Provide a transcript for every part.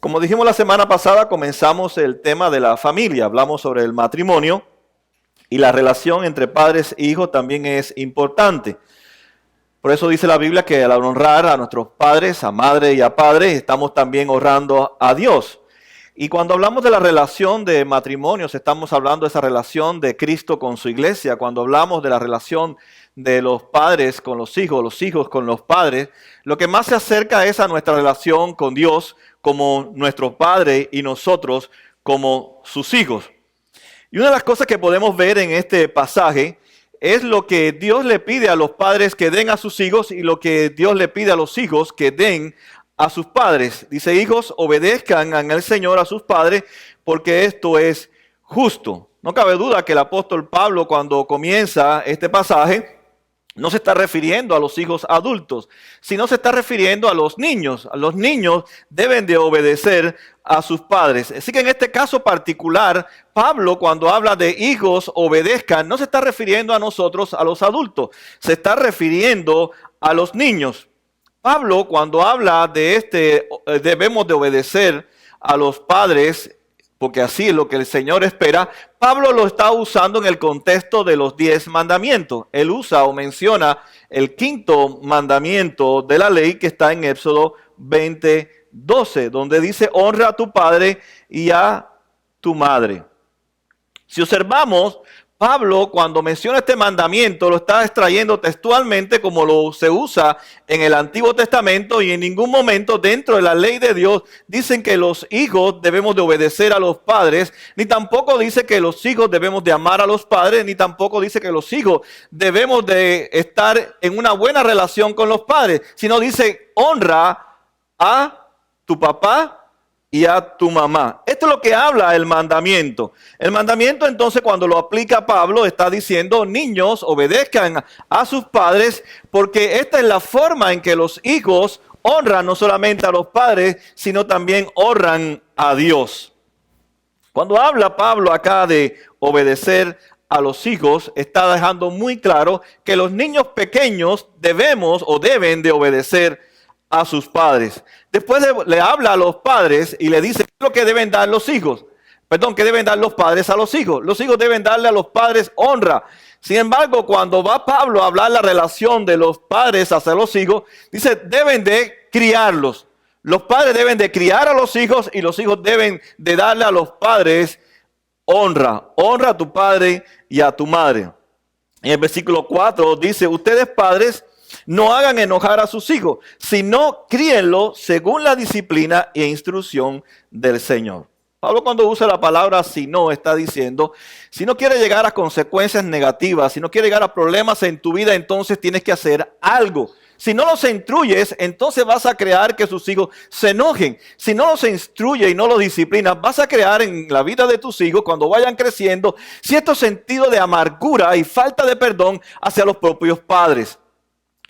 Como dijimos la semana pasada, comenzamos el tema de la familia. Hablamos sobre el matrimonio y la relación entre padres e hijos también es importante. Por eso dice la Biblia que al honrar a nuestros padres, a madre y a padre, estamos también honrando a Dios. Y cuando hablamos de la relación de matrimonios, estamos hablando de esa relación de Cristo con su iglesia. Cuando hablamos de la relación de los padres con los hijos con los padres, lo que más se acerca es a nuestra relación con Dios como nuestro Padre y nosotros como sus hijos. Y una de las cosas que podemos ver en este pasaje es lo que Dios le pide a los padres que den a sus hijos y lo que Dios le pide a los hijos que den a sus padres. Dice: hijos, obedezcan al Señor a sus padres, porque esto es justo. No cabe duda que el apóstol Pablo, cuando comienza este pasaje, no se está refiriendo a los hijos adultos, sino se está refiriendo a los niños. Los niños deben de obedecer a sus padres. Así que en este caso particular, Pablo, cuando habla de hijos obedezcan, no se está refiriendo a nosotros, a los adultos, se está refiriendo a los niños. Pablo, cuando habla de debemos de obedecer a los padres, porque así es lo que el Señor espera, Pablo lo está usando en el contexto de los 10 mandamientos. Él usa o menciona el quinto mandamiento de la ley que está en Éxodo 20:12, donde dice: honra a tu padre y a tu madre. Si observamos, Pablo, cuando menciona este mandamiento, lo está extrayendo textualmente como lo se usa en el Antiguo Testamento, y en ningún momento dentro de la ley de Dios dicen que los hijos debemos de obedecer a los padres, ni tampoco dice que los hijos debemos de amar a los padres, ni tampoco dice que los hijos debemos de estar en una buena relación con los padres, sino dice: honra a tu papá y a tu mamá. Esto es lo que habla el mandamiento. El mandamiento, entonces, cuando lo aplica Pablo, está diciendo: niños, obedezcan a sus padres, porque esta es la forma en que los hijos honran no solamente a los padres, sino también honran a Dios. Cuando habla Pablo acá de obedecer a los hijos, está dejando muy claro que los niños pequeños debemos o deben de obedecer a sus padres. Después le habla a los padres y le dice qué es lo que deben dar los hijos. ¿Qué deben dar los padres a los hijos? Los hijos deben darle a los padres honra. Sin embargo, cuando va Pablo a hablar la relación de los padres hacia los hijos, dice: deben de criarlos. Los padres deben de criar a los hijos y los hijos deben de darle a los padres honra. Honra a tu padre y a tu madre. En el versículo 4 dice: ustedes padres, no hagan enojar a sus hijos, sino críenlo según la disciplina e instrucción del Señor. Pablo, cuando usa la palabra "si no", está diciendo: si no quiere llegar a consecuencias negativas, si no quiere llegar a problemas en tu vida, entonces tienes que hacer algo. Si no los instruyes, entonces vas a crear que sus hijos se enojen. Si no los instruyes y no los disciplinas, vas a crear en la vida de tus hijos, cuando vayan creciendo, cierto sentido de amargura y falta de perdón hacia los propios padres.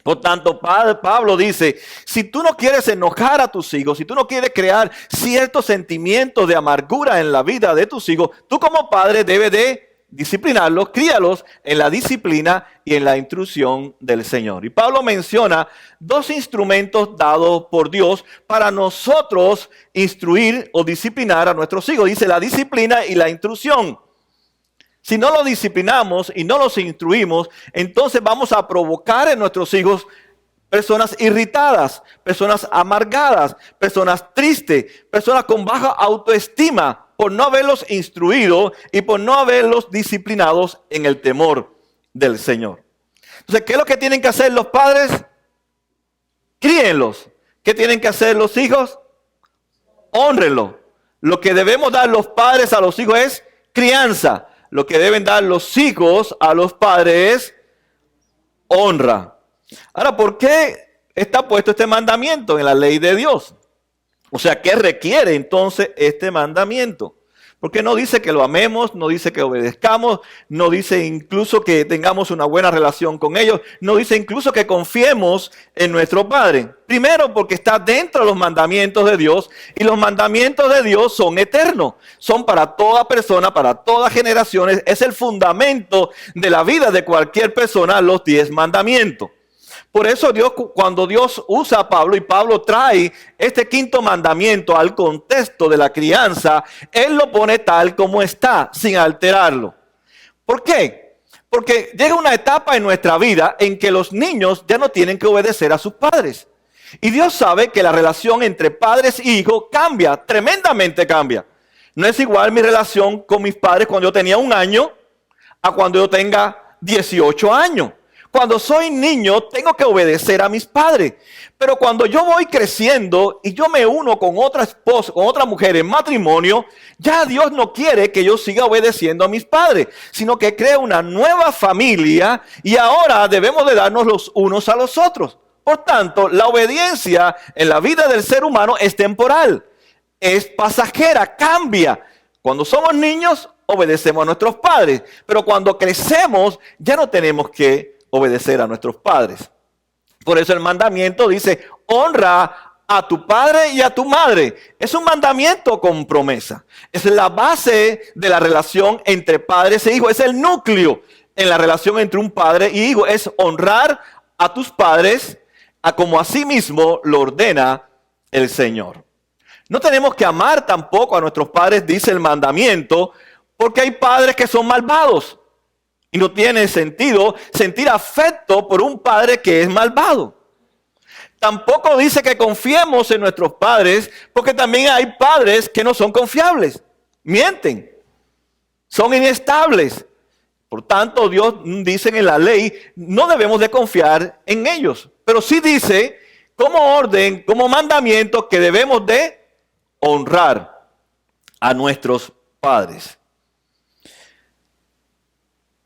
Por tanto, Pablo dice: si tú no quieres enojar a tus hijos, si tú no quieres crear ciertos sentimientos de amargura en la vida de tus hijos, tú como padre debes de disciplinarlos, críalos en la disciplina y en la instrucción del Señor. Y Pablo menciona 2 instrumentos dados por Dios para nosotros instruir o disciplinar a nuestros hijos. Dice: la disciplina y la instrucción. Si no los disciplinamos y no los instruimos, entonces vamos a provocar en nuestros hijos personas irritadas, personas amargadas, personas tristes, personas con baja autoestima por no haberlos instruido y por no haberlos disciplinados en el temor del Señor. Entonces, ¿qué es lo que tienen que hacer los padres? Críenlos. ¿Qué tienen que hacer los hijos? Hónrenlos. Lo que debemos dar los padres a los hijos es crianza. Lo que deben dar los hijos a los padres es honra. Ahora, ¿por qué está puesto este mandamiento en la ley de Dios? O sea, ¿qué requiere entonces este mandamiento? Porque no dice que lo amemos, no dice que obedezcamos, no dice incluso que tengamos una buena relación con ellos, no dice incluso que confiemos en nuestro Padre. Primero, porque está dentro de los mandamientos de Dios, y los mandamientos de Dios son eternos, son para toda persona, para todas generaciones. Es el fundamento de la vida de cualquier persona, los 10 mandamientos. Por eso cuando Dios usa a Pablo y Pablo trae este quinto mandamiento al contexto de la crianza, Él lo pone tal como está, sin alterarlo. ¿Por qué? Porque llega una etapa en nuestra vida en que los niños ya no tienen que obedecer a sus padres. Y Dios sabe que la relación entre padres e hijos cambia, tremendamente cambia. No es igual mi relación con mis padres cuando yo tenía 1 año a cuando yo tenga 18 años. Cuando soy niño tengo que obedecer a mis padres. Pero cuando yo voy creciendo y yo me uno con otra esposa, con otra mujer en matrimonio, ya Dios no quiere que yo siga obedeciendo a mis padres, sino que crea una nueva familia y ahora debemos de darnos los unos a los otros. Por tanto, la obediencia en la vida del ser humano es temporal, es pasajera, cambia. Cuando somos niños, obedecemos a nuestros padres, pero cuando crecemos ya no tenemos que obedecer a nuestros padres. Por eso el mandamiento dice, honra a tu padre y a tu madre. Es un mandamiento con promesa. Es la base de la relación entre padres e hijos. Es el núcleo en la relación entre un padre y hijo. Es honrar a tus padres como a sí mismo lo ordena el Señor. No tenemos que amar tampoco a nuestros padres, dice el mandamiento, porque hay padres que son malvados. Y no tiene sentido sentir afecto por un padre que es malvado. Tampoco dice que confiemos en nuestros padres, porque también hay padres que no son confiables. Mienten. Son inestables. Por tanto, Dios dice en la ley, no debemos de confiar en ellos. Pero sí dice, como orden, como mandamiento, que debemos de honrar a nuestros padres.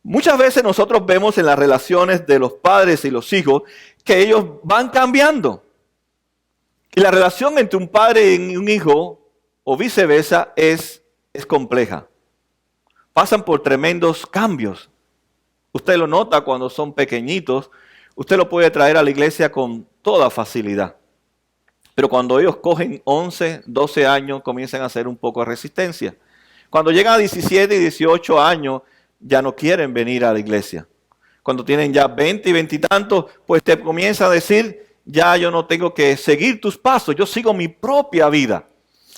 Muchas veces nosotros vemos en las relaciones de los padres y los hijos que ellos van cambiando. Y la relación entre un padre y un hijo, o viceversa, es compleja. Pasan por tremendos cambios. Usted lo nota cuando son pequeñitos. Usted lo puede traer a la iglesia con toda facilidad. Pero cuando ellos cogen 11, 12 años, comienzan a hacer un poco de resistencia. Cuando llegan a 17 y 18 años, ya no quieren venir a la iglesia. Cuando tienen ya 20 y 20 y tantos, pues te comienza a decir, ya yo no tengo que seguir tus pasos, yo sigo mi propia vida.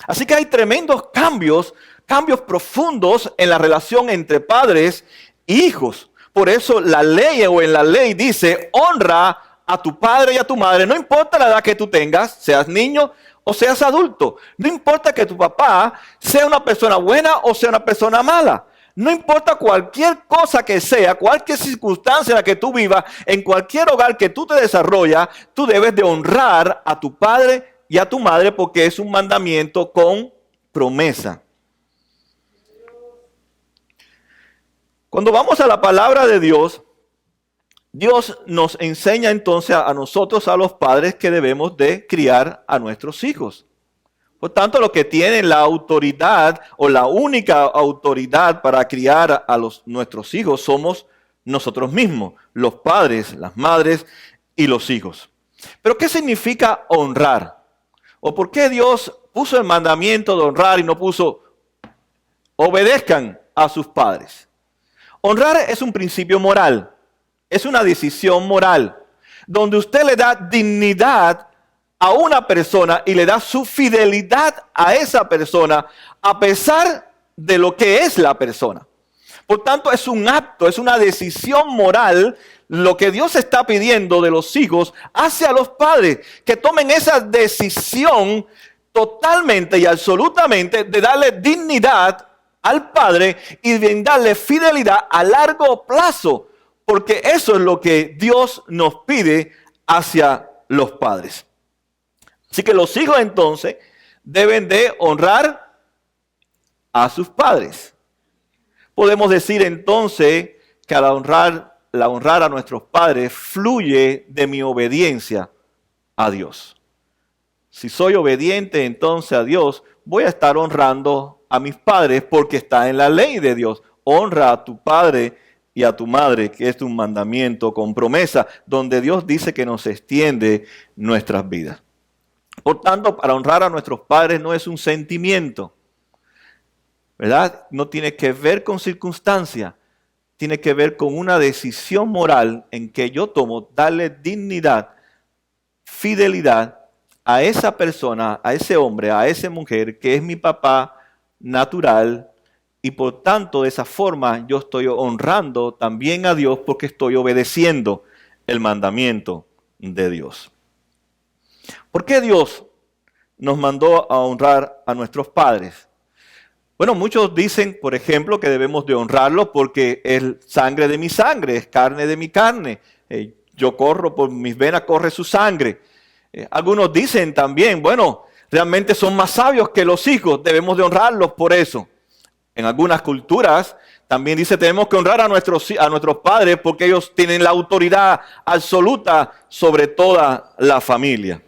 Así que hay tremendos cambios profundos en la relación entre padres e hijos. Por eso la ley en la ley dice, honra a tu padre y a tu madre, no importa la edad que tú tengas, seas niño o seas adulto. No importa que tu papá sea una persona buena o sea una persona mala. No importa cualquier cosa que sea, cualquier circunstancia en la que tú vivas, en cualquier hogar que tú te desarrollas, tú debes de honrar a tu padre y a tu madre porque es un mandamiento con promesa. Cuando vamos a la palabra de Dios, Dios nos enseña entonces a nosotros, a los padres, que debemos de criar a nuestros hijos. Por tanto, los que tienen la autoridad o la única autoridad para criar a nuestros hijos somos nosotros mismos, los padres, las madres y los hijos. Pero ¿qué significa honrar? ¿O por qué Dios puso el mandamiento de honrar y no puso obedezcan a sus padres? Honrar es un principio moral, es una decisión moral, donde usted le da dignidad a una persona y le da su fidelidad a esa persona a pesar de lo que es la persona. Por tanto, es un acto, es una decisión moral lo que Dios está pidiendo de los hijos hacia los padres, que tomen esa decisión totalmente y absolutamente de darle dignidad al padre y de darle fidelidad a largo plazo, porque eso es lo que Dios nos pide hacia los padres. Así que los hijos entonces deben de honrar a sus padres. Podemos decir entonces que al honrar a nuestros padres fluye de mi obediencia a Dios. Si soy obediente entonces a Dios, voy a estar honrando a mis padres porque está en la ley de Dios. Honra a tu padre y a tu madre, que es un mandamiento con promesa, donde Dios dice que nos extiende nuestras vidas. Por tanto, para honrar a nuestros padres no es un sentimiento, ¿verdad? No tiene que ver con circunstancia. tiene que ver con una decisión moral en que yo tomo darle dignidad, fidelidad a esa persona, a ese hombre, a esa mujer que es mi papá natural, y por tanto de esa forma yo estoy honrando también a Dios porque estoy obedeciendo el mandamiento de Dios. ¿Por qué Dios nos mandó a honrar a nuestros padres? Bueno, muchos dicen, por ejemplo, que debemos de honrarlos porque es sangre de mi sangre, es carne de mi carne. Yo corro, por mis venas corre su sangre. Algunos dicen también, bueno, realmente son más sabios que los hijos, debemos de honrarlos por eso. En algunas culturas también dice tenemos que honrar a nuestros padres porque ellos tienen la autoridad absoluta sobre toda la familia.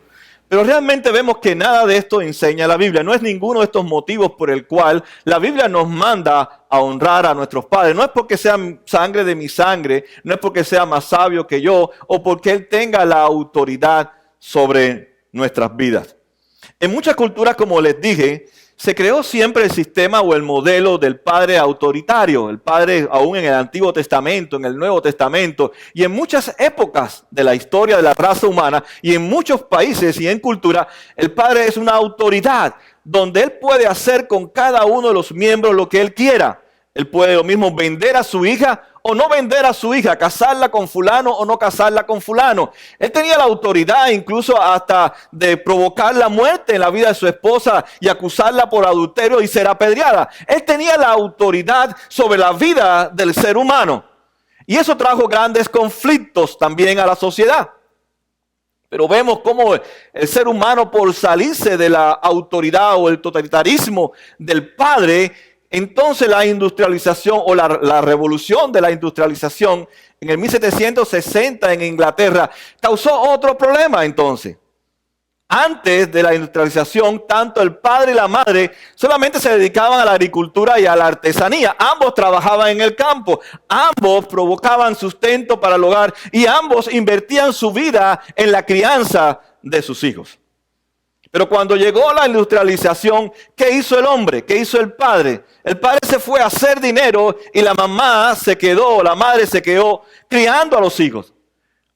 Pero realmente vemos que nada de esto enseña la Biblia. No es ninguno de estos motivos por el cual la Biblia nos manda a honrar a nuestros padres. No es porque sean sangre de mi sangre, no es porque sea más sabio que yo o porque Él tenga la autoridad sobre nuestras vidas. En muchas culturas, como les dije, se creó siempre el sistema o el modelo del padre autoritario, el padre aún en el Antiguo Testamento, en el Nuevo Testamento, y en muchas épocas de la historia de la raza humana, y en muchos países y en cultura, el padre es una autoridad, donde él puede hacer con cada uno de los miembros lo que él quiera. Él puede lo mismo vender a su hija o no vender a su hija, casarla con fulano o no casarla con fulano. Él tenía la autoridad incluso hasta de provocar la muerte en la vida de su esposa y acusarla por adulterio y ser apedreada. Él tenía la autoridad sobre la vida del ser humano. Y eso trajo grandes conflictos también a la sociedad. Pero vemos cómo el ser humano, por salirse de la autoridad o el totalitarismo del padre, entonces la industrialización o la revolución de la industrialización en el 1760 en Inglaterra causó otro problema entonces. Antes de la industrialización, tanto el padre y la madre solamente se dedicaban a la agricultura y a la artesanía. Ambos trabajaban en el campo, ambos provocaban sustento para el hogar y ambos invertían su vida en la crianza de sus hijos. Pero cuando llegó la industrialización, ¿qué hizo el hombre? ¿Qué hizo el padre? El padre se fue a hacer dinero y la madre se quedó criando a los hijos.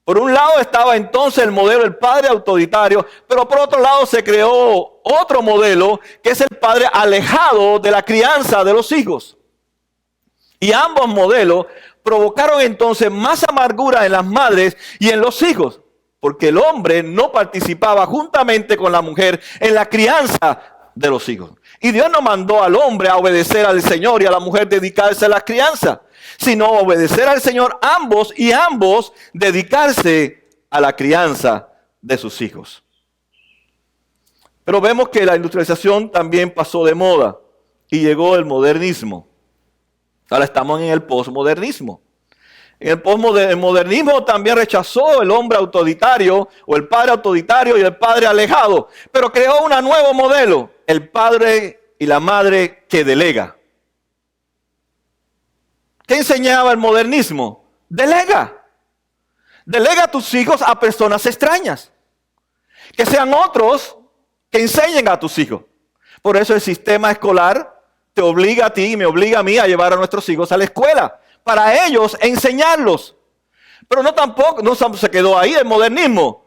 Por un lado estaba entonces el modelo del padre autoritario, pero por otro lado se creó otro modelo que es el padre alejado de la crianza de los hijos. Y ambos modelos provocaron entonces más amargura en las madres y en los hijos, porque el hombre no participaba juntamente con la mujer en la crianza de los hijos. Y Dios no mandó al hombre a obedecer al Señor y a la mujer dedicarse a la crianza, sino obedecer al Señor ambos y ambos dedicarse a la crianza de sus hijos. Pero vemos que la industrialización también pasó de moda y llegó el modernismo. Ahora estamos en el posmodernismo. El modernismo también rechazó el hombre autoritario o el padre autoritario y el padre alejado, pero creó un nuevo modelo, el padre y la madre que delega. ¿Qué enseñaba el modernismo? Delega. Delega a tus hijos a personas extrañas. Que sean otros que enseñen a tus hijos. Por eso el sistema escolar te obliga a ti y me obliga a mí a llevar a nuestros hijos a la escuela. Para ellos enseñarlos. Pero no se quedó ahí el modernismo.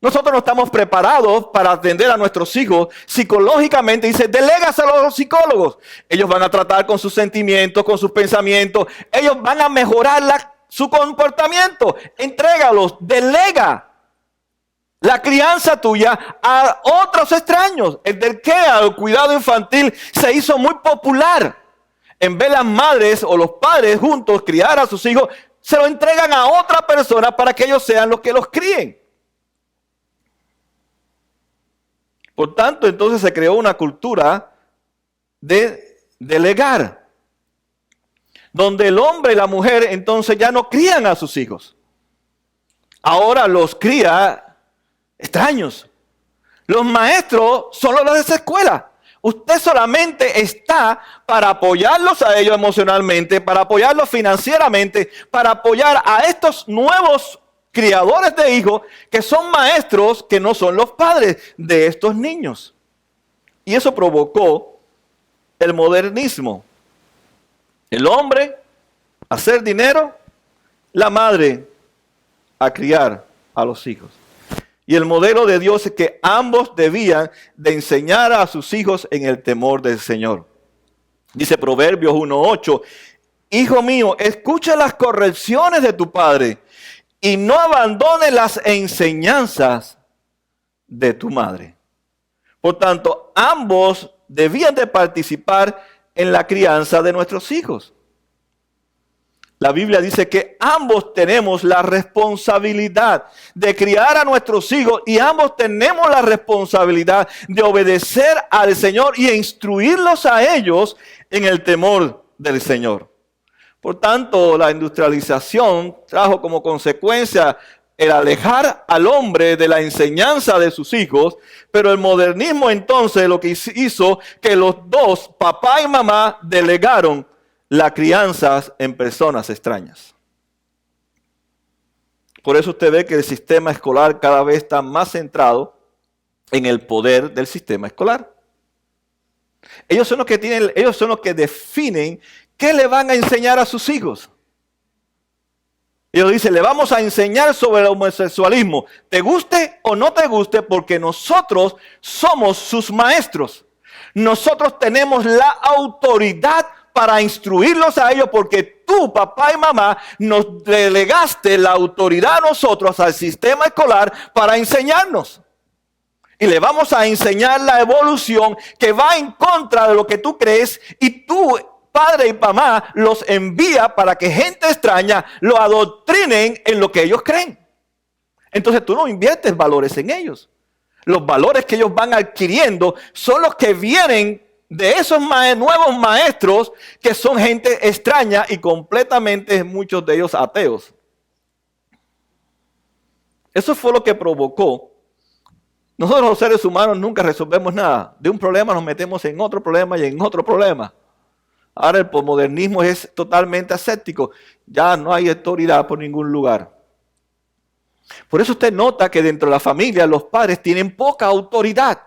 Nosotros no estamos preparados para atender a nuestros hijos psicológicamente. Dice, delégaselo a los psicólogos. Ellos van a tratar con sus sentimientos, con sus pensamientos. Ellos van a mejorar su comportamiento. Entrégalos, delega la crianza tuya a otros extraños. El del que al cuidado infantil se hizo muy popular. En vez de las madres o los padres juntos criar a sus hijos, se lo entregan a otra persona para que ellos sean los que los críen. Por tanto, entonces se creó una cultura de delegar, donde el hombre y la mujer entonces ya no crían a sus hijos. Ahora los cría extraños. Los maestros son los de esa escuela. Usted solamente está para apoyarlos a ellos emocionalmente, para apoyarlos financieramente, para apoyar a estos nuevos criadores de hijos que son maestros que no son los padres de estos niños. Y eso provocó el modernismo. El hombre hacer dinero, la madre a criar a los hijos. Y el modelo de Dios es que ambos debían de enseñar a sus hijos en el temor del Señor. Dice Proverbios 1:8, hijo mío, escucha las correcciones de tu padre y no abandones las enseñanzas de tu madre. Por tanto, ambos debían de participar en la crianza de nuestros hijos. La Biblia dice que ambos tenemos la responsabilidad de criar a nuestros hijos y ambos tenemos la responsabilidad de obedecer al Señor y instruirlos a ellos en el temor del Señor. Por tanto, la industrialización trajo como consecuencia el alejar al hombre de la enseñanza de sus hijos, pero el modernismo entonces lo que hizo que los dos, papá y mamá, delegaron la crianza en personas extrañas. Por eso usted ve que el sistema escolar cada vez está más centrado en el poder del sistema escolar. Ellos son los que definen qué le van a enseñar a sus hijos. Ellos dicen, le vamos a enseñar sobre el homosexualismo, te guste o no te guste, porque nosotros somos sus maestros. Nosotros tenemos la autoridad para instruirlos a ellos, porque tú, papá y mamá, nos delegaste la autoridad a nosotros, al sistema escolar, para enseñarnos. Y le vamos a enseñar la evolución que va en contra de lo que tú crees, y tú, padre y mamá, los envía para que gente extraña lo adoctrinen en lo que ellos creen. Entonces tú no inviertes valores en ellos. Los valores que ellos van adquiriendo son los que vienen de esos nuevos maestros que son gente extraña y completamente muchos de ellos ateos. Eso fue lo que provocó. Nosotros los seres humanos nunca resolvemos nada. De un problema nos metemos en otro problema y en otro problema. Ahora el posmodernismo es totalmente ascético. Ya no hay autoridad por ningún lugar. Por eso usted nota que dentro de la familia los padres tienen poca autoridad.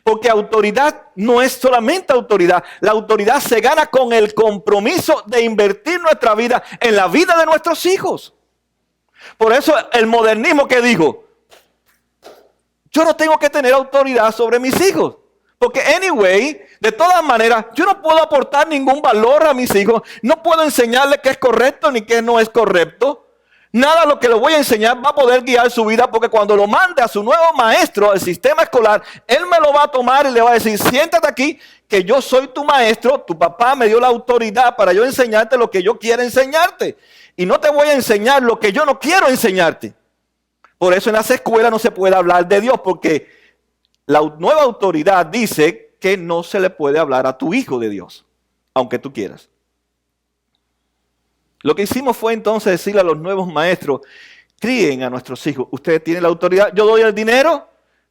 Porque autoridad no es solamente autoridad. La autoridad se gana con el compromiso de invertir nuestra vida en la vida de nuestros hijos. Por eso el modernismo que dijo, yo no tengo que tener autoridad sobre mis hijos. Porque anyway, de todas maneras, yo no puedo aportar ningún valor a mis hijos. No puedo enseñarles qué es correcto ni qué no es correcto. Nada de lo que le voy a enseñar va a poder guiar su vida, porque cuando lo mande a su nuevo maestro, el sistema escolar, él me lo va a tomar y le va a decir, siéntate aquí, que yo soy tu maestro, tu papá me dio la autoridad para yo enseñarte lo que yo quiero enseñarte. Y no te voy a enseñar lo que yo no quiero enseñarte. Por eso en las escuelas no se puede hablar de Dios, porque la nueva autoridad dice que no se le puede hablar a tu hijo de Dios, aunque tú quieras. Lo que hicimos fue entonces decirle a los nuevos maestros, críen a nuestros hijos. Ustedes tienen la autoridad, yo doy el dinero,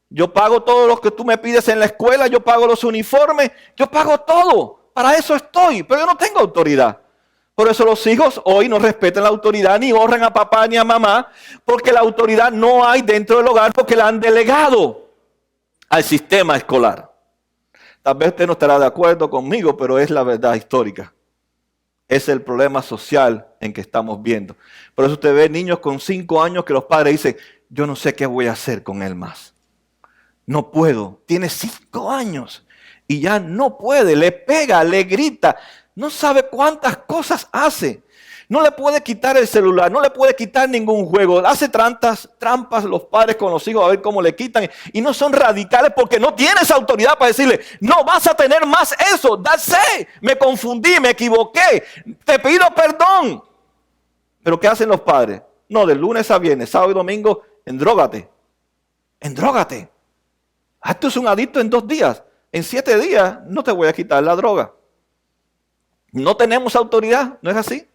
yo pago todo lo que tú me pides en la escuela, yo pago los uniformes, yo pago todo. Para eso estoy, pero yo no tengo autoridad. Por eso los hijos hoy no respetan la autoridad, ni honran a papá ni a mamá, porque la autoridad no hay dentro del hogar, porque la han delegado al sistema escolar. Tal vez usted no estará de acuerdo conmigo, pero es la verdad histórica. Es el problema social en que estamos viendo. Por eso usted ve niños con 5 años que los padres dicen, yo no sé qué voy a hacer con él más. No puedo. Tiene 5 años y ya no puede. Le pega, le grita. No sabe cuántas cosas hace. No le puede quitar el celular, no le puede quitar ningún juego. Hace trampas los padres con los hijos a ver cómo le quitan. Y no son radicales porque no tienes autoridad para decirle, no vas a tener más eso. Sé, me confundí, me equivoqué, te pido perdón. Pero ¿qué hacen los padres? No, de lunes a viernes, sábado y domingo, endrógate. Endrógate. Tú eres un adicto en 2 días. En 7 días no te voy a quitar la droga. No tenemos autoridad, ¿no es así?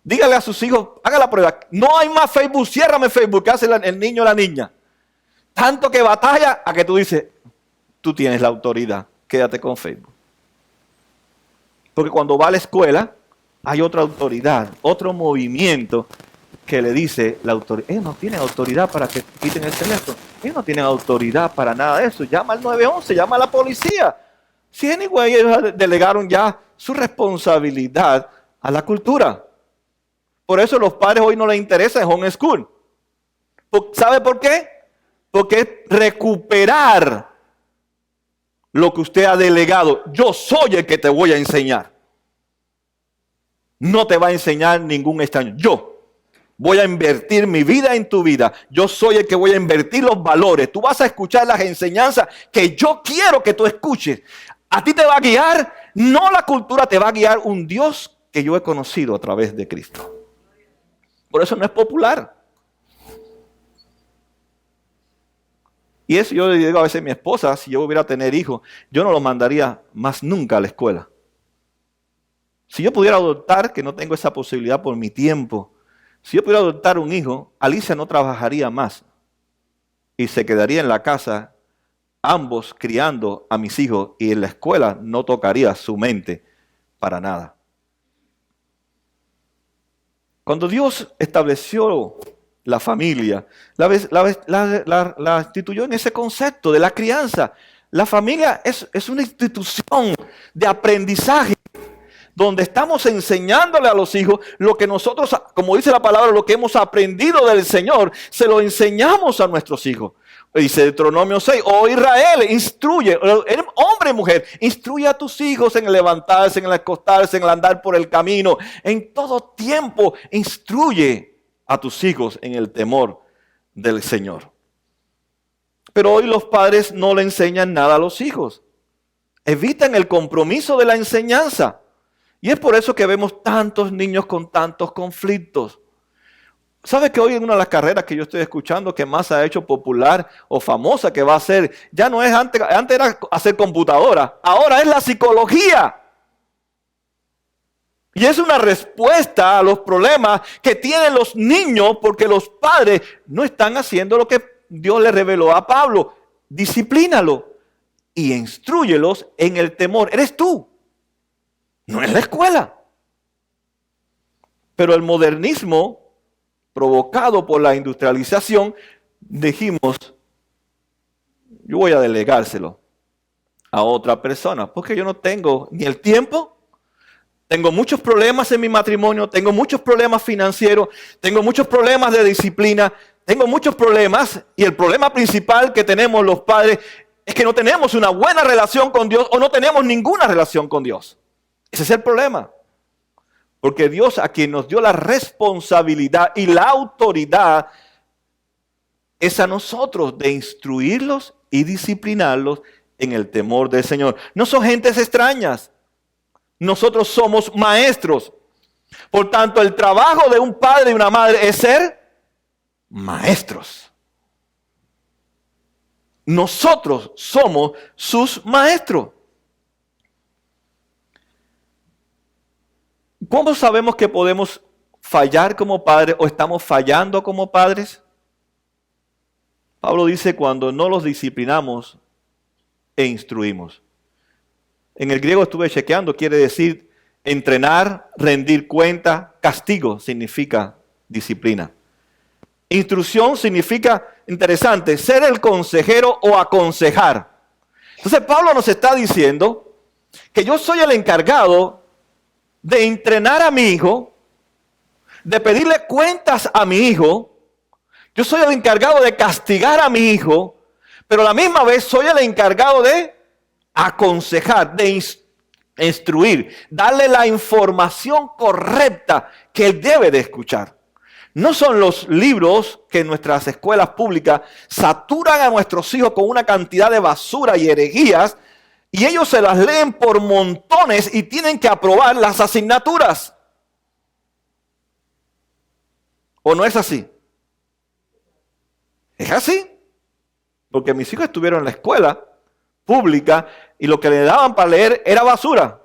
Dígale a sus hijos, haga la prueba. No hay más Facebook, ciérrame Facebook, que hace el niño o la niña. Tanto que batalla a que tú dices, tú tienes la autoridad, quédate con Facebook. Porque cuando va a la escuela, hay otra autoridad, otro movimiento que le dice la autoridad. Ellos no tienen autoridad para que quiten el teléfono. Ellos no tienen autoridad para nada de eso. Llama al 911, llama a la policía. Si anyway, ellos delegaron ya su responsabilidad a la cultura. Por eso los padres hoy no les interesa el homeschool. ¿Sabe por qué? Porque es recuperar lo que usted ha delegado. Yo soy el que te voy a enseñar. No te va a enseñar ningún extraño. Yo voy a invertir mi vida en tu vida. Yo soy el que voy a invertir los valores. Tú vas a escuchar las enseñanzas que yo quiero que tú escuches. A ti te va a guiar, no la cultura, te va a guiar un Dios que yo he conocido a través de Cristo. Por eso no es popular. Y eso yo le digo a veces a mi esposa, si yo hubiera tener hijos, yo no los mandaría más nunca a la escuela. Si yo pudiera adoptar, que no tengo esa posibilidad por mi tiempo, si yo pudiera adoptar un hijo, Alicia no trabajaría más y se quedaría en la casa, ambos criando a mis hijos, y en la escuela no tocaría su mente para nada. Cuando Dios estableció la familia, la instituyó en ese concepto de la crianza. La familia es una institución de aprendizaje, donde estamos enseñándole a los hijos lo que nosotros, como dice la palabra, lo que hemos aprendido del Señor, se lo enseñamos a nuestros hijos. Dice Deuteronomio 6, oh Israel, instruye, hombre y mujer, instruye a tus hijos en el levantarse, en el acostarse, en el andar por el camino. En todo tiempo, instruye a tus hijos en el temor del Señor. Pero hoy los padres no le enseñan nada a los hijos. Evitan el compromiso de la enseñanza. Y es por eso que vemos tantos niños con tantos conflictos. ¿Sabe que hoy en una de las carreras que yo estoy escuchando que más ha hecho popular o famosa que va a ser, ya no es antes era hacer computadora, ahora es la psicología? Y es una respuesta a los problemas que tienen los niños porque los padres no están haciendo lo que Dios le reveló a Pablo. Disciplínalo y instrúyelos en el temor. Eres tú, no es la escuela. Pero el modernismo, provocado por la industrialización, dijimos, yo voy a delegárselo a otra persona, porque yo no tengo ni el tiempo, tengo muchos problemas en mi matrimonio, tengo muchos problemas financieros, tengo muchos problemas de disciplina, tengo muchos problemas, y el problema principal que tenemos los padres es que no tenemos una buena relación con Dios o no tenemos ninguna relación con Dios. Ese es el problema. Porque Dios, a quien nos dio la responsabilidad y la autoridad, es a nosotros de instruirlos y disciplinarlos en el temor del Señor. No son gentes extrañas. Nosotros somos maestros. Por tanto, el trabajo de un padre y una madre es ser maestros. Nosotros somos sus maestros. ¿Cómo sabemos que podemos fallar como padres o estamos fallando como padres? Pablo dice cuando no los disciplinamos e instruimos. En el griego estuve chequeando, quiere decir entrenar, rendir cuenta, castigo significa disciplina. Instrucción significa, interesante, ser el consejero o aconsejar. Entonces Pablo nos está diciendo que yo soy el encargado de entrenar a mi hijo, de pedirle cuentas a mi hijo. Yo soy el encargado de castigar a mi hijo, pero a la misma vez soy el encargado de aconsejar, de instruir, darle la información correcta que él debe de escuchar. No son los libros que en nuestras escuelas públicas saturan a nuestros hijos con una cantidad de basura y herejías, y ellos se las leen por montones y tienen que aprobar las asignaturas. ¿O no es así? Es así. Porque mis hijos estuvieron en la escuela pública y lo que le daban para leer era basura.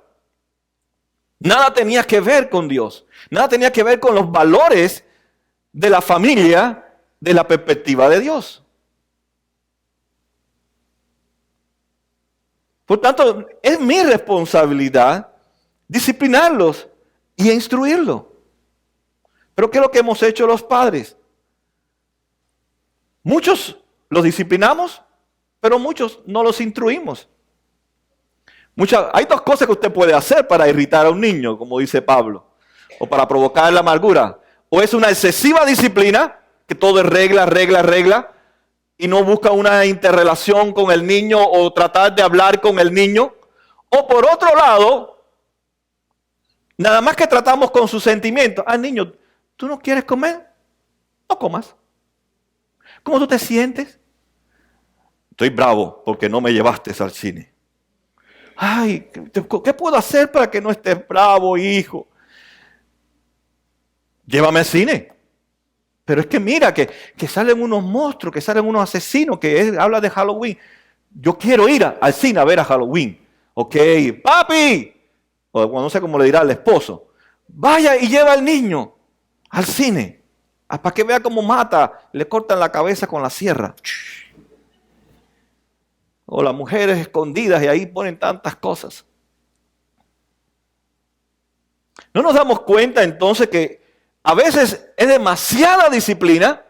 Nada tenía que ver con Dios. Nada tenía que ver con los valores de la familia, de la perspectiva de Dios. Por tanto, es mi responsabilidad disciplinarlos y instruirlos. Pero ¿qué es lo que hemos hecho los padres? Muchos los disciplinamos, pero muchos no los instruimos. Hay dos cosas que usted puede hacer para irritar a un niño, como dice Pablo. o para provocar la amargura. O es una excesiva disciplina, que todo es regla, regla, regla, y no busca una interrelación con el niño o tratar de hablar con el niño. O por otro lado, nada más que tratamos con sus sentimientos. Ah, niño, ¿tú no quieres comer? No comas. ¿Cómo tú te sientes? Estoy bravo porque no me llevaste al cine. Ay, ¿qué puedo hacer para que no estés bravo, hijo? Llévame al cine. Pero es que mira, que salen unos monstruos, que salen unos asesinos, habla de Halloween. Yo quiero ir al cine a ver a Halloween. Ok, papi. O no sé cómo le dirá al esposo. Vaya y lleva al niño al cine. Para que vea cómo mata. Le cortan la cabeza con la sierra. O las mujeres escondidas y ahí ponen tantas cosas. No nos damos cuenta entonces que a veces es demasiada disciplina,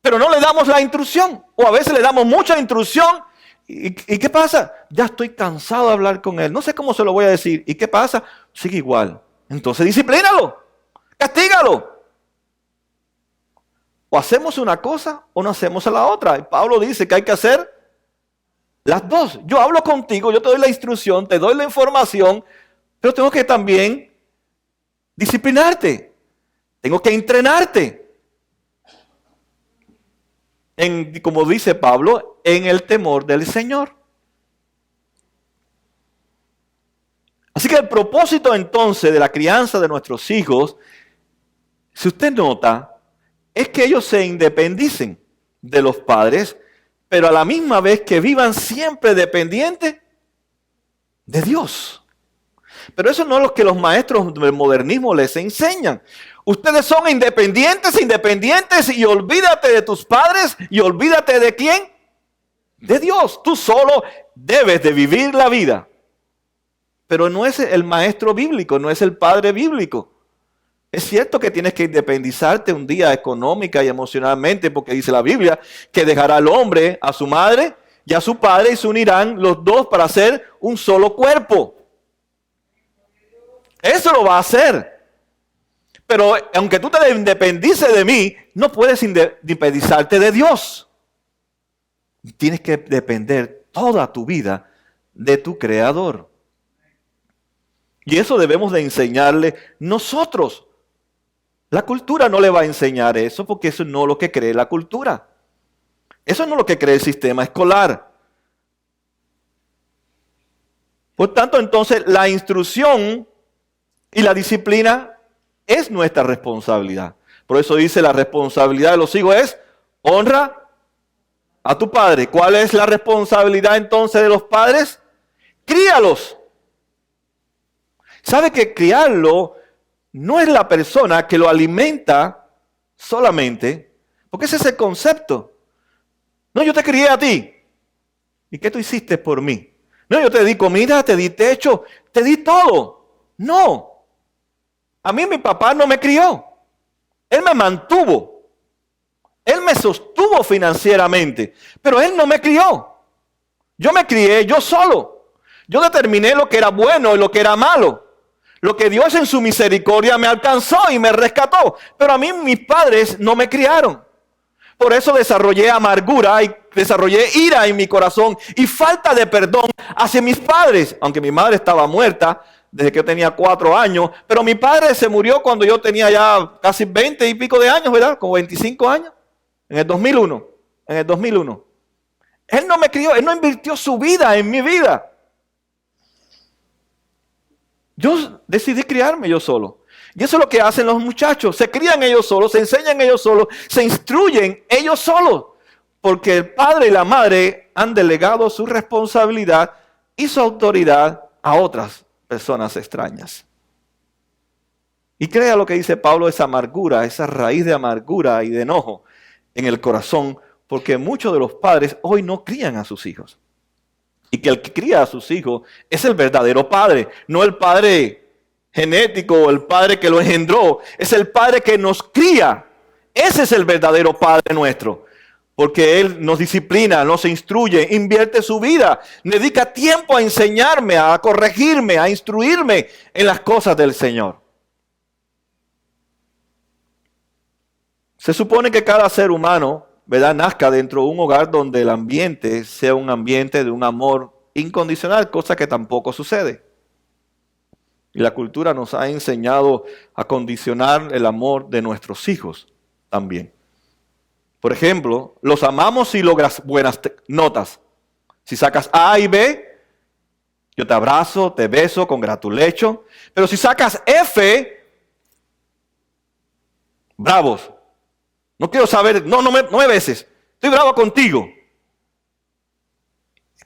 pero no le damos la instrucción. O a veces le damos mucha instrucción. ¿Y qué pasa? Ya estoy cansado de hablar con él. No sé cómo se lo voy a decir. ¿Y qué pasa? Sigue igual. Entonces disciplínalo. Castígalo. O hacemos una cosa o no hacemos la otra. Y Pablo dice que hay que hacer las dos. Yo hablo contigo, yo te doy la instrucción, te doy la información, pero tengo que también disciplinarte. Tengo que entrenarte. Como dice Pablo, en el temor del Señor. Así que el propósito entonces de la crianza de nuestros hijos, si usted nota, es que ellos se independicen de los padres, pero a la misma vez que vivan siempre dependientes de Dios. Pero eso no es lo que los maestros del modernismo les enseñan. Ustedes son independientes y olvídate de tus padres y olvídate de quién. De Dios. Tú solo debes de vivir la vida. Pero no es el maestro bíblico, no es el padre bíblico. Es cierto que tienes que independizarte un día económica y emocionalmente, porque dice la Biblia que dejará al hombre a su madre y a su padre y se unirán los dos para hacer un solo cuerpo. Eso lo va a hacer. Pero aunque tú te independices de mí, no puedes independizarte de Dios. Tienes que depender toda tu vida de tu Creador. Y eso debemos de enseñarle nosotros. La cultura no le va a enseñar eso porque eso no es lo que cree la cultura. Eso no es lo que cree el sistema escolar. Por tanto, entonces, la instrucción y la disciplina es nuestra responsabilidad. Por eso dice la responsabilidad de los hijos es honra a tu padre. ¿Cuál es la responsabilidad entonces de los padres? Críalos. ¿Sabe que criarlo no es la persona que lo alimenta solamente? Porque ese es el concepto. No, yo te crié a ti. ¿Y qué tú hiciste por mí? No, yo te di comida, te di techo, te di todo. No. A mí mi papá no me crió. Él me mantuvo. Él me sostuvo financieramente. Pero él no me crió. Yo me crié yo solo. Yo determiné lo que era bueno y lo que era malo. Lo que Dios en su misericordia me alcanzó y me rescató. Pero a mí mis padres no me criaron. Por eso desarrollé amargura y desarrollé ira en mi corazón y falta de perdón hacia mis padres. Aunque mi madre estaba muerta desde que yo tenía 4 años. Pero mi padre se murió cuando yo tenía ya casi 20 y pico de años, ¿verdad? Como 25 años. En el 2001. Él no me crió, él no invirtió su vida en mi vida. Yo decidí criarme yo solo. Y eso es lo que hacen los muchachos. Se crían ellos solos, se enseñan ellos solos, se instruyen ellos solos. Porque el padre y la madre han delegado su responsabilidad y su autoridad a otras personas extrañas. Y crea lo que dice Pablo, esa amargura, esa raíz de amargura y de enojo en el corazón. Porque muchos de los padres hoy no crían a sus hijos. Y que el que cría a sus hijos es el verdadero padre, no el padre genético o el padre que lo engendró. Es el padre que nos cría. Ese es el verdadero padre nuestro. Porque Él nos disciplina, nos instruye, invierte su vida, dedica tiempo a enseñarme, a corregirme, a instruirme en las cosas del Señor. Se supone que cada ser humano, ¿verdad?, nazca dentro de un hogar donde el ambiente sea un ambiente de un amor incondicional, cosa que tampoco sucede. Y la cultura nos ha enseñado a condicionar el amor de nuestros hijos también. Por ejemplo, los amamos si logras buenas notas. Si sacas A y B, yo te abrazo, te beso, congratulations. Pero si sacas F, bravos. No quiero saber, no me beses. Estoy bravo contigo.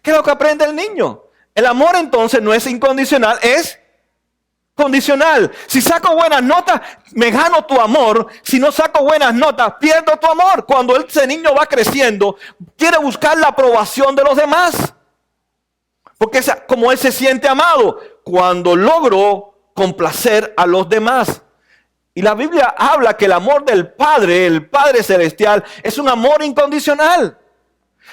¿Qué es lo que aprende el niño? El amor entonces no es incondicional, es condicional. Si saco buenas notas, me gano tu amor. Si no saco buenas notas, pierdo tu amor. Cuando ese niño va creciendo, quiere buscar la aprobación de los demás. Porque es como él se siente amado, cuando logró complacer a los demás. Y la Biblia habla que el amor del Padre, el Padre Celestial, es un amor incondicional.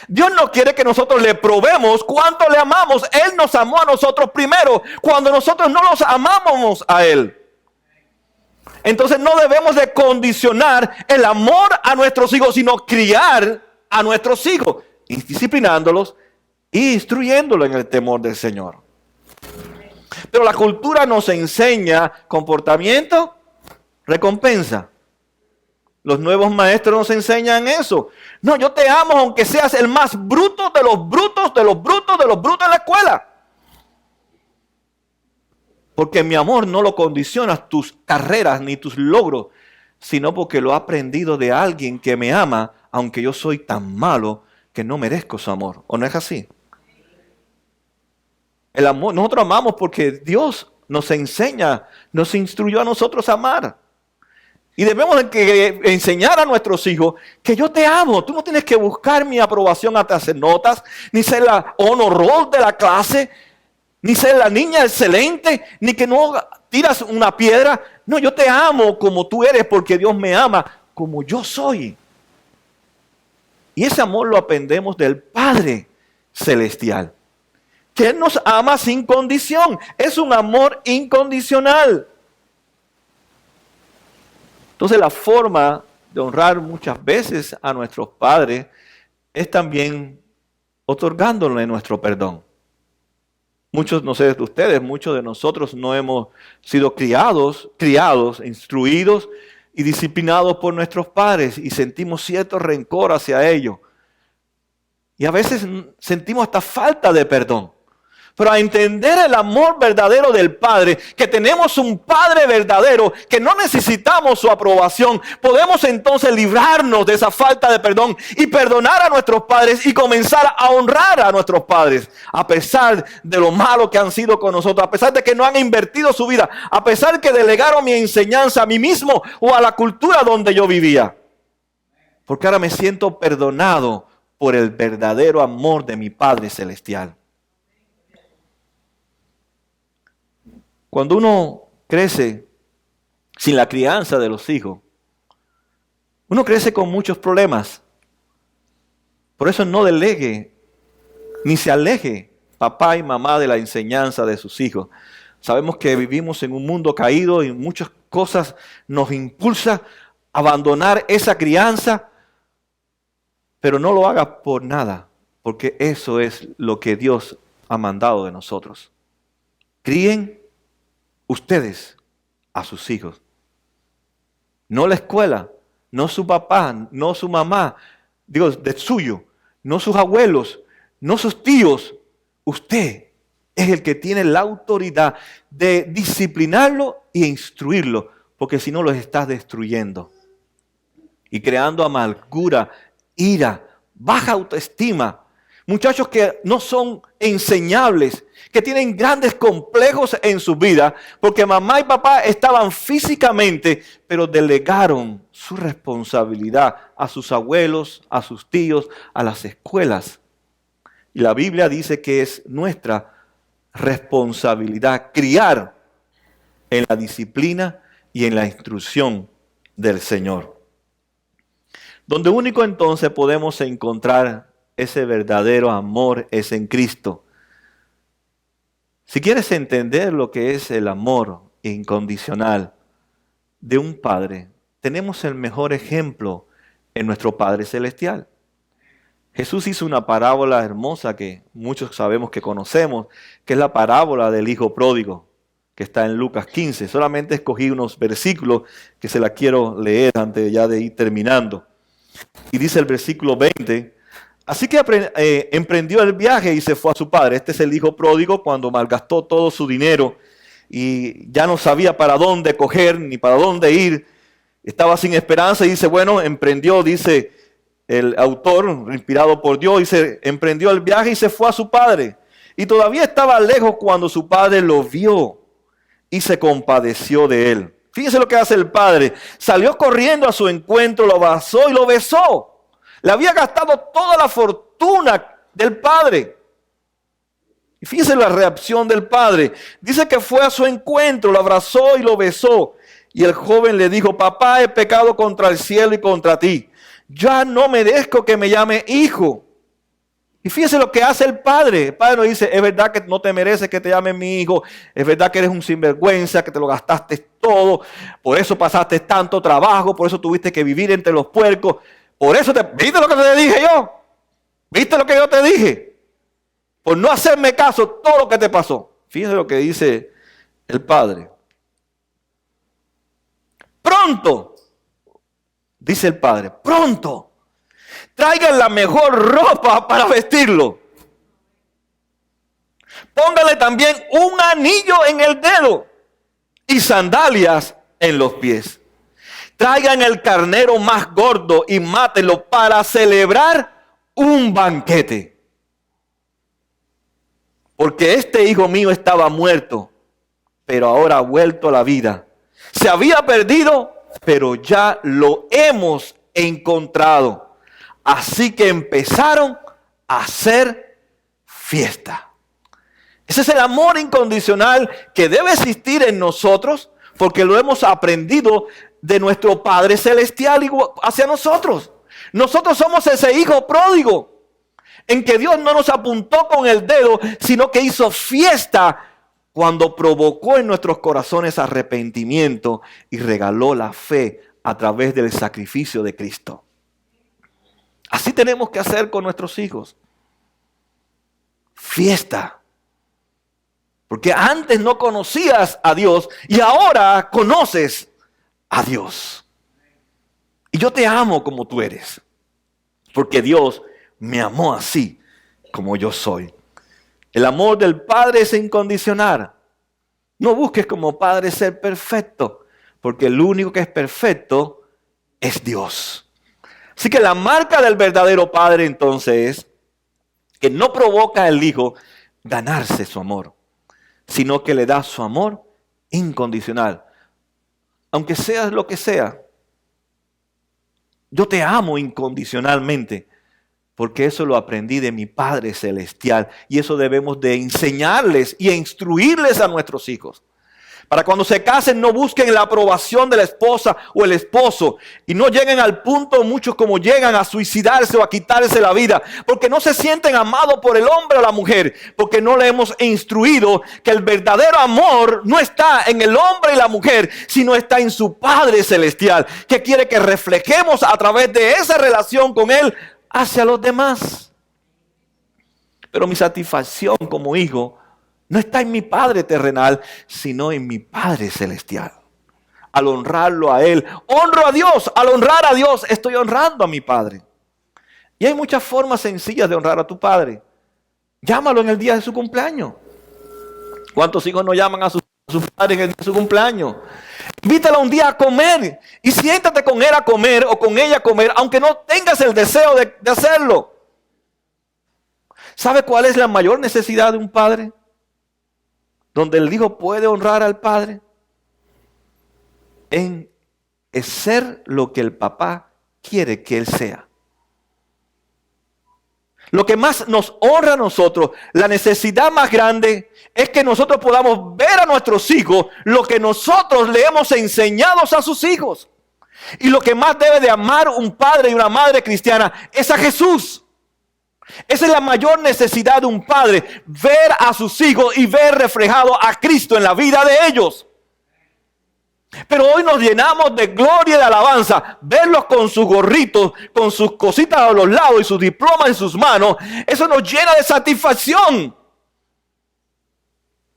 Dios no quiere que nosotros le probemos cuánto le amamos. Él nos amó a nosotros primero, cuando nosotros no los amamos a Él. Entonces no debemos de condicionar el amor a nuestros hijos, sino criar a nuestros hijos, disciplinándolos y instruyéndolos en el temor del Señor. Pero la cultura nos enseña comportamiento, recompensa. Los nuevos maestros nos enseñan eso. No, yo te amo aunque seas el más bruto de los brutos, de los brutos, de los brutos en la escuela. Porque mi amor no lo condicionas tus carreras ni tus logros, sino porque lo he aprendido de alguien que me ama, aunque yo soy tan malo que no merezco su amor. ¿O no es así? El amor, nosotros amamos porque Dios nos enseña, nos instruyó a nosotros a amar. Y debemos enseñar a nuestros hijos que yo te amo. Tú no tienes que buscar mi aprobación hasta hacer notas, ni ser la honor roll de la clase, ni ser la niña excelente, ni que no tiras una piedra. No, yo te amo como tú eres porque Dios me ama como yo soy. Y ese amor lo aprendemos del Padre Celestial, que Él nos ama sin condición. Es un amor incondicional. Entonces la forma de honrar muchas veces a nuestros padres es también otorgándole nuestro perdón. Muchos, no sé de ustedes, muchos de nosotros no hemos sido criados, instruidos y disciplinados por nuestros padres y sentimos cierto rencor hacia ellos. Y a veces sentimos hasta falta de perdón. Pero a entender el amor verdadero del Padre, que tenemos un Padre verdadero, que no necesitamos su aprobación, podemos entonces librarnos de esa falta de perdón y perdonar a nuestros padres y comenzar a honrar a nuestros padres, a pesar de lo malo que han sido con nosotros, a pesar de que no han invertido su vida, a pesar que delegaron mi enseñanza a mí mismo o a la cultura donde yo vivía. Porque ahora me siento perdonado por el verdadero amor de mi Padre Celestial. Cuando uno crece sin la crianza de los hijos, uno crece con muchos problemas. Por eso no delegue ni se aleje papá y mamá de la enseñanza de sus hijos. Sabemos que vivimos en un mundo caído y muchas cosas nos impulsan a abandonar esa crianza, pero no lo haga por nada, porque eso es lo que Dios ha mandado de nosotros. Críen ustedes a sus hijos. No la escuela, no su papá, no su mamá, digo, de suyo, no sus abuelos, no sus tíos. Usted es el que tiene la autoridad de disciplinarlo e instruirlo, porque si no los estás destruyendo y creando amargura, ira, baja autoestima. Muchachos que no son enseñables, que tienen grandes complejos en su vida, porque mamá y papá estaban físicamente, pero delegaron su responsabilidad a sus abuelos, a sus tíos, a las escuelas. Y la Biblia dice que es nuestra responsabilidad criar en la disciplina y en la instrucción del Señor. Donde único entonces podemos encontrar ese verdadero amor es en Cristo. Si quieres entender lo que es el amor incondicional de un padre, tenemos el mejor ejemplo en nuestro Padre Celestial. Jesús hizo una parábola hermosa que muchos sabemos que conocemos, que es la parábola del Hijo Pródigo, que está en Lucas 15. Solamente escogí unos versículos que se la quiero leer antes ya de ir terminando. Y dice el versículo 20, así que emprendió el viaje y se fue a su padre. Este es el Hijo Pródigo cuando malgastó todo su dinero y ya no sabía para dónde coger ni para dónde ir. Estaba sin esperanza y dice, bueno, emprendió, dice el autor, inspirado por Dios, dice, emprendió el viaje y se fue a su padre. Y todavía estaba lejos cuando su padre lo vio y se compadeció de él. Fíjense lo que hace el padre. Salió corriendo a su encuentro, lo abrazó y lo besó. Le había gastado toda la fortuna del padre. Y fíjense la reacción del padre. Dice que fue a su encuentro, lo abrazó y lo besó. Y el joven le dijo, papá, he pecado contra el cielo y contra ti. Ya no merezco que me llame hijo. Y fíjese lo que hace el padre. El padre nos dice, es verdad que no te mereces que te llame mi hijo. Es verdad que eres un sinvergüenza, que te lo gastaste todo. Por eso pasaste tanto trabajo. Por eso tuviste que vivir entre los puercos. Por eso ¿viste lo que te dije yo? ¿Viste lo que yo te dije? Por no hacerme caso, todo lo que te pasó. Fíjese lo que dice el padre. Pronto, dice el padre, pronto, traigan la mejor ropa para vestirlo. Póngale también un anillo en el dedo y sandalias en los pies. Traigan el carnero más gordo y mátenlo para celebrar un banquete. Porque este hijo mío estaba muerto, pero ahora ha vuelto a la vida. Se había perdido, pero ya lo hemos encontrado. Así que empezaron a hacer fiesta. Ese es el amor incondicional que debe existir en nosotros, porque lo hemos aprendido de nuestro Padre Celestial hacia nosotros. Nosotros somos ese hijo pródigo, en que Dios no nos apuntó con el dedo, sino que hizo fiesta cuando provocó en nuestros corazones arrepentimiento y regaló la fe a través del sacrificio de Cristo. Así tenemos que hacer con nuestros hijos. Fiesta. Porque antes no conocías a Dios y ahora conoces a Dios. Y yo te amo como tú eres. Porque Dios me amó así como yo soy. El amor del Padre es incondicional. No busques como padre ser perfecto, porque el único que es perfecto es Dios. Así que la marca del verdadero padre entonces es que no provoca al hijo ganarse su amor, sino que le da su amor incondicional. Aunque seas lo que sea, yo te amo incondicionalmente. Porque eso lo aprendí de mi Padre Celestial. Y eso debemos de enseñarles y instruirles a nuestros hijos. Para cuando se casen no busquen la aprobación de la esposa o el esposo. Y no lleguen al punto muchos como llegan a suicidarse o a quitarse la vida. Porque no se sienten amados por el hombre o la mujer. Porque no le hemos instruido que el verdadero amor no está en el hombre y la mujer, sino está en su Padre Celestial. Que quiere que reflejemos a través de esa relación con Él hacia los demás. Pero mi satisfacción como hijo no está en mi Padre terrenal, sino en mi Padre Celestial. Al honrarlo a Él, honro a Dios. Al honrar a Dios, estoy honrando a mi Padre. Y hay muchas formas sencillas de honrar a tu Padre. Llámalo en el día de su cumpleaños. ¿Cuántos hijos no llaman a sus padres en el día de su cumpleaños? Invítala un día a comer y siéntate con él a comer o con ella a comer, aunque no tengas el deseo de hacerlo. ¿Sabe cuál es la mayor necesidad de un padre? Donde el hijo puede honrar al padre. En ser lo que el papá quiere que él sea. Lo que más nos honra a nosotros, la necesidad más grande, es que nosotros podamos ver a nuestros hijos lo que nosotros le hemos enseñado a sus hijos. Y lo que más debe de amar un padre y una madre cristiana es a Jesús. Esa es la mayor necesidad de un padre, ver a sus hijos y ver reflejado a Cristo en la vida de ellos. Pero hoy nos llenamos de gloria y de alabanza. Verlos con sus gorritos, con sus cositas a los lados y sus diplomas en sus manos, eso nos llena de satisfacción.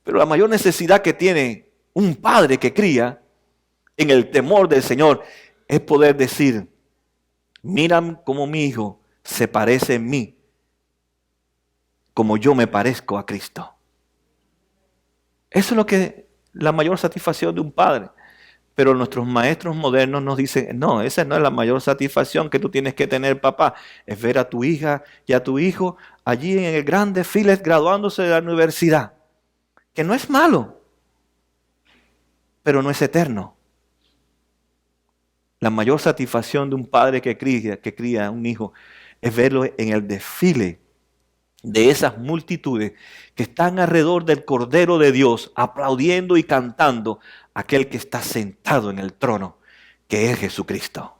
Pero la mayor necesidad que tiene un padre que cría en el temor del Señor es poder decir: mira cómo mi hijo se parece en mí, como yo me parezco a Cristo. Eso es lo que la mayor satisfacción de un padre. Pero nuestros maestros modernos nos dicen: no, esa no es la mayor satisfacción que tú tienes que tener, papá. Es ver a tu hija y a tu hijo allí en el gran desfile graduándose de la universidad. Que no es malo, pero no es eterno. La mayor satisfacción de un padre que cría a un hijo es verlo en el desfile de esas multitudes que están alrededor del Cordero de Dios, aplaudiendo y cantando a aquel que está sentado en el trono, que es Jesucristo.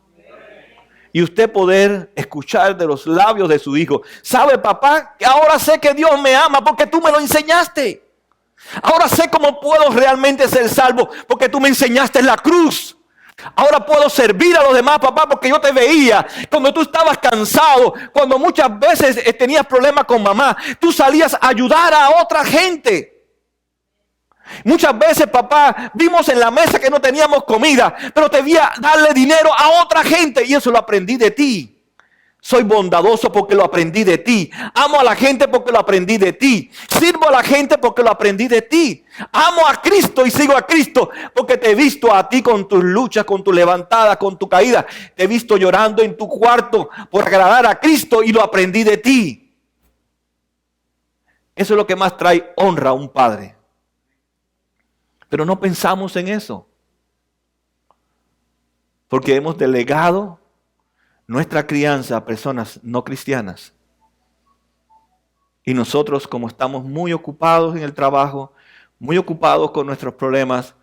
Y usted poder escuchar de los labios de su hijo: ¿sabe, papá, que ahora sé que Dios me ama porque tú me lo enseñaste? Ahora sé cómo puedo realmente ser salvo porque tú me enseñaste la cruz. Ahora puedo servir a los demás, papá, porque yo te veía cuando tú estabas cansado, cuando muchas veces tenías problemas con mamá, tú salías a ayudar a otra gente. Muchas veces, papá, vimos en la mesa que no teníamos comida, pero te vi a darle dinero a otra gente y eso lo aprendí de ti. Soy bondadoso porque lo aprendí de ti. Amo a la gente porque lo aprendí de ti. Sirvo a la gente porque lo aprendí de ti. Amo a Cristo y sigo a Cristo porque te he visto a ti con tus luchas, con tu levantada, con tu caída. Te he visto llorando en tu cuarto por agradar a Cristo y lo aprendí de ti. Eso es lo que más trae honra a un padre. Pero no pensamos en eso. Porque hemos delegado nuestra crianza a personas no cristianas. Y nosotros, como estamos muy ocupados en el trabajo, muy ocupados con nuestros problemas,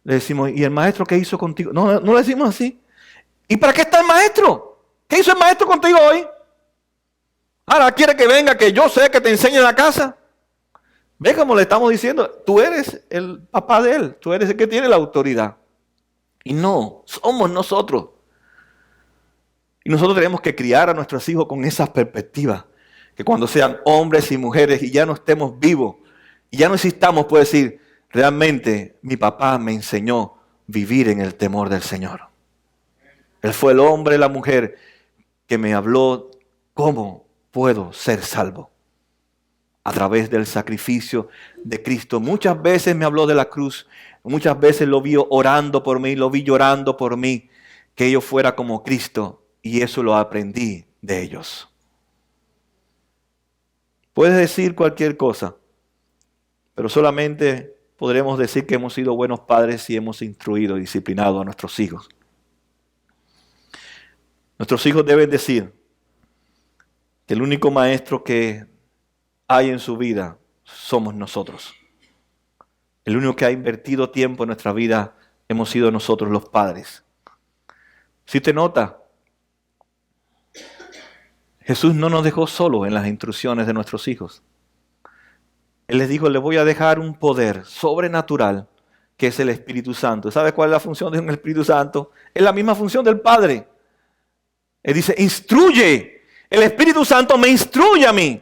le decimos: ¿y el maestro qué hizo contigo? No le decimos así. ¿Y para qué está el maestro? ¿Qué hizo el maestro contigo hoy? Ahora quiere que venga, que yo sé que te enseñe en la casa. Ve como le estamos diciendo: tú eres el papá de él, tú eres el que tiene la autoridad. Y no, somos nosotros. Y nosotros tenemos que criar a nuestros hijos con esas perspectivas. Que cuando sean hombres y mujeres y ya no estemos vivos y ya no existamos, puede decir: realmente mi papá me enseñó a vivir en el temor del Señor. Él fue el hombre y la mujer que me habló cómo puedo ser salvo. A través del sacrificio de Cristo. Muchas veces me habló de la cruz. Muchas veces lo vi orando por mí, lo vi llorando por mí. Que yo fuera como Cristo. Y eso lo aprendí de ellos. Puedes decir cualquier cosa, pero solamente podremos decir que hemos sido buenos padres si hemos instruido y disciplinado a nuestros hijos. Nuestros hijos deben decir que el único maestro que hay en su vida somos nosotros. El único que ha invertido tiempo en nuestra vida hemos sido nosotros, los padres. Si te nota, Jesús no nos dejó solos en las instrucciones de nuestros hijos. Él les dijo: les voy a dejar un poder sobrenatural que es el Espíritu Santo. ¿Sabe cuál es la función de un Espíritu Santo? Es la misma función del Padre. Él dice: instruye. El Espíritu Santo me instruye a mí.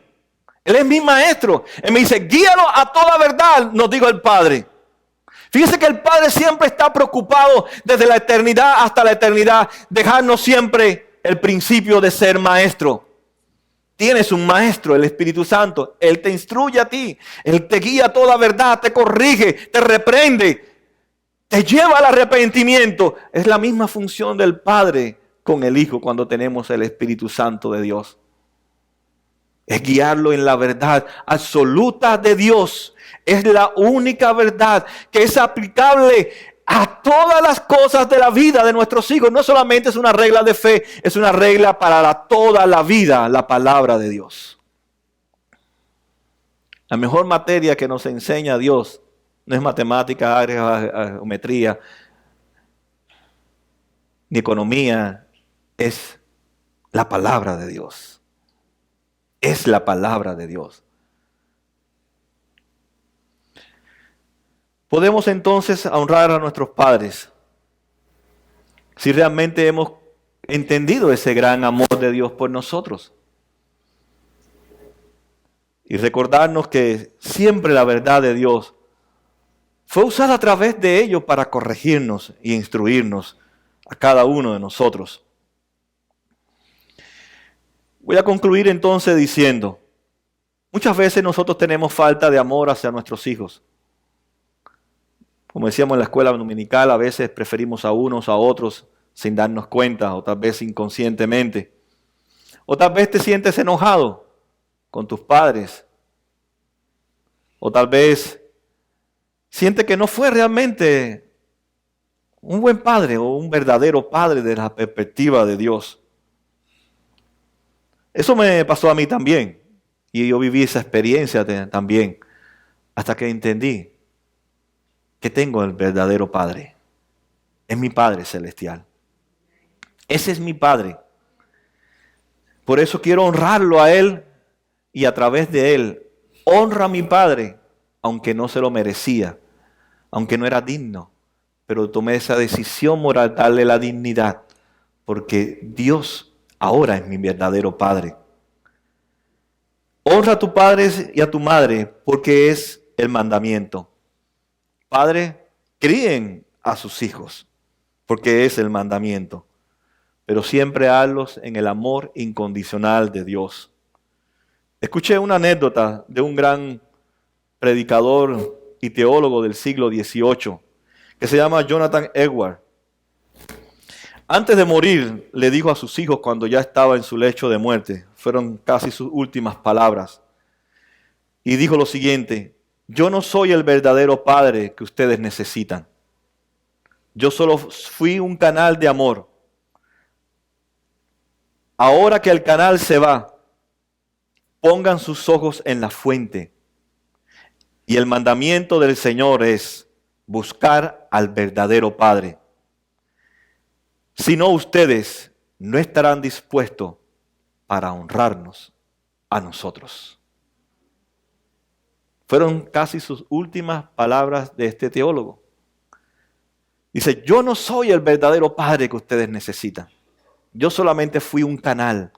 Él es mi maestro. Él me dice: guíalo a toda verdad, nos dijo el Padre. Fíjese que el Padre siempre está preocupado desde la eternidad hasta la eternidad, dejarnos siempre el principio de ser maestro. Tienes un maestro, el Espíritu Santo. Él te instruye a ti. Él te guía a toda verdad, te corrige, te reprende, te lleva al arrepentimiento. Es la misma función del Padre con el Hijo cuando tenemos el Espíritu Santo de Dios. Es guiarlo en la verdad absoluta de Dios. Es la única verdad que es aplicable a todas las cosas de la vida de nuestros hijos. No solamente es una regla de fe, es una regla para toda la vida, la palabra de Dios. La mejor materia que nos enseña Dios no es matemática, álgebra, geometría, ni economía, es la palabra de Dios. Es la palabra de Dios. Podemos entonces honrar a nuestros padres si realmente hemos entendido ese gran amor de Dios por nosotros. Y recordarnos que siempre la verdad de Dios fue usada a través de ellos para corregirnos e instruirnos a cada uno de nosotros. Voy a concluir entonces diciendo, muchas veces nosotros tenemos falta de amor hacia nuestros hijos. Como decíamos en la escuela dominical, a veces preferimos a unos a otros sin darnos cuenta, o tal vez inconscientemente. O tal vez te sientes enojado con tus padres. O tal vez sientes que no fue realmente un buen padre o un verdadero padre desde la perspectiva de Dios. Eso me pasó a mí también. Y yo viví esa experiencia también. Hasta que entendí que tengo el verdadero Padre. Es mi Padre celestial. Ese es mi Padre. Por eso quiero honrarlo a Él y a través de Él honra a mi Padre, aunque no se lo merecía, aunque no era digno. Pero tomé esa decisión moral, darle la dignidad, porque Dios ahora es mi verdadero Padre. Honra a tu padre y a tu madre, porque es el mandamiento. Padre, críen a sus hijos, porque es el mandamiento. Pero siempre hazlos en el amor incondicional de Dios. Escuché una anécdota de un gran predicador y teólogo del siglo XVIII, que se llama Jonathan Edwards. Antes de morir, le dijo a sus hijos cuando ya estaba en su lecho de muerte, fueron casi sus últimas palabras, y dijo lo siguiente: yo no soy el verdadero padre que ustedes necesitan. Yo solo fui un canal de amor. Ahora que el canal se va, pongan sus ojos en la fuente. Y el mandamiento del Señor es buscar al verdadero Padre. Si no, ustedes no estarán dispuestos para honrarnos a nosotros. Fueron casi sus últimas palabras de este teólogo. Dice, yo no soy el verdadero Padre que ustedes necesitan. Yo solamente fui un canal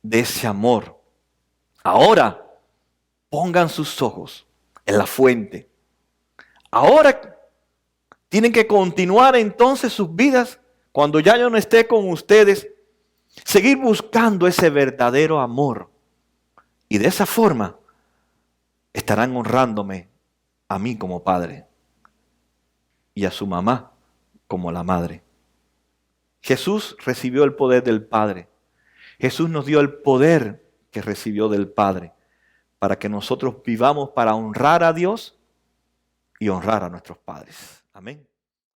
de ese amor. Ahora, pongan sus ojos en la fuente. Ahora tienen que continuar entonces sus vidas cuando ya yo no esté con ustedes, seguir buscando ese verdadero amor. Y de esa forma estarán honrándome a mí como padre y a su mamá como la madre. Jesús recibió el poder del Padre. Jesús nos dio el poder que recibió del Padre para que nosotros vivamos para honrar a Dios y honrar a nuestros padres. Amén.